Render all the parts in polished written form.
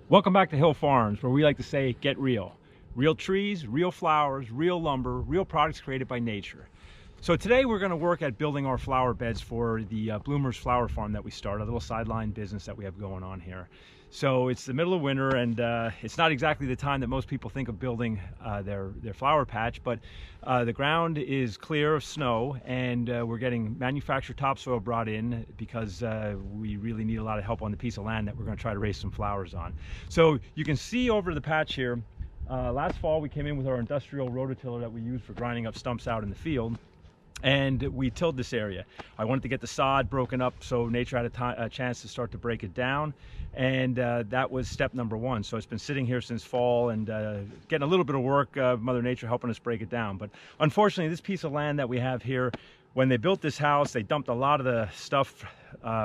Welcome back to Hill Farms, where we like to say, get real. Real trees, real flowers, real lumber, real products created by nature. So today we're going to work at building our flower beds for the Bloomers Flower Farm that we started, a little sideline business that we have going on here. So it's the middle of winter, and it's not exactly the time that most people think of building their flower patch, but the ground is clear of snow, and we're getting manufactured topsoil brought in because we really need a lot of help on the piece of land that we're going to try to raise some flowers on. So you can see over the patch here, last fall we came in with our industrial rototiller that we use for grinding up stumps out in the field. And we tilled this area. I wanted to get the sod broken up so nature had a chance to start to break it down, and that was step number one. So it's been sitting here since fall and getting a little bit of work, Mother Nature helping us break it down. But unfortunately, this piece of land that we have here, when they built this house, they dumped a lot of the stuff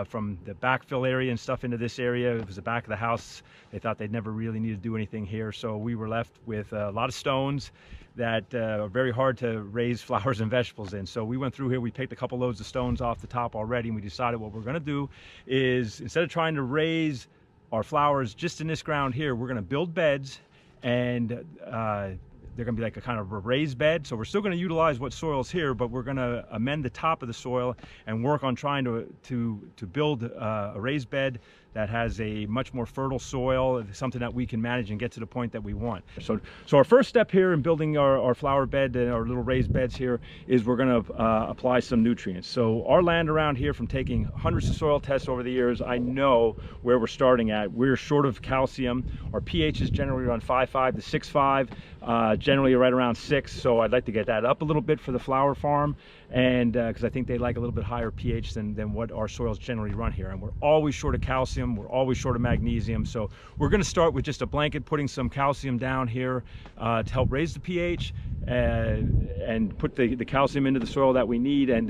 from the backfill area and stuff into this area. It was the back of the house. They thought they'd never really need to do anything here, so we were left with a lot of stones that are very hard to raise flowers and vegetables in. So we went through here, we picked a couple loads of stones off the top already, and we decided what we're going to do is, instead of trying to raise our flowers just in this ground here, we're going to build beds, and they're going to be like a kind of a raised bed. So we're still going to utilize what soil's here, but we're going to amend the top of the soil and work on trying to build a raised bed that has a much more fertile soil, something that we can manage and get to the point that we want. So our first step here in building our flower bed and our little raised beds here is we're going to apply some nutrients. So our land around here, from taking hundreds of soil tests over the years, I know where we're starting at. We're short of calcium. Our pH is generally around 5.5 to 6.5, generally right around 6. So I'd like to get that up a little bit for the flower farm, and because I think they like a little bit higher pH than what our soils generally run here. And we're always short of calcium. We're always short of magnesium. So we're going to start with just a blanket, putting some calcium down here to help raise the pH and put the calcium into the soil that we need. And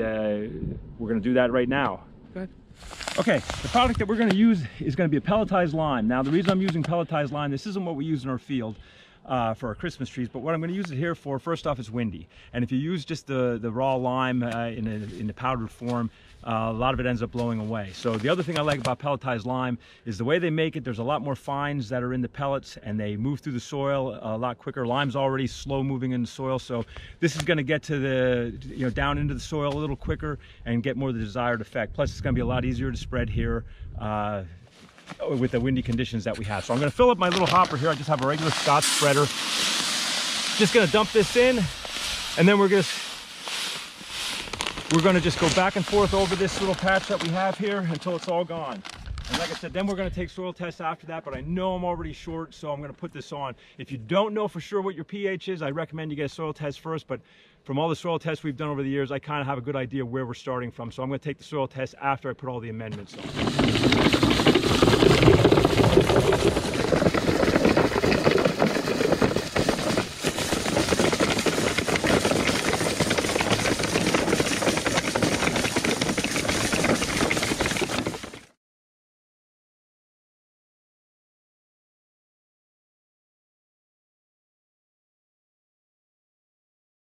we're going to do that right now. Go ahead. Okay, the product that we're going to use is going to be a pelletized lime. Now, the reason I'm using pelletized lime, this isn't what we use in our field for our Christmas trees, but what I'm going to use it here for, first off, it's windy. And if you use just the raw lime in the powdered form, a lot of it ends up blowing away. So the other thing I like about pelletized lime is the way they make it. There's a lot more fines that are in the pellets, and they move through the soil a lot quicker. Lime's already slow moving in the soil, so this is going to get to the down into the soil a little quicker and get more of the desired effect. Plus, it's going to be a lot easier to spread here with the windy conditions that we have. So I'm going to fill up my little hopper here. I just have a regular Scotch spreader. Just going to dump this in, and then we're going to just go back and forth over this little patch that we have here until it's all gone. And like I said, then we're going to take soil tests after that, but I know I'm already short, so I'm going to put this on. If you don't know for sure what your pH is, I recommend you get a soil test first, but from all the soil tests we've done over the years, I kind of have a good idea where we're starting from. So I'm going to take the soil test after I put all the amendments on.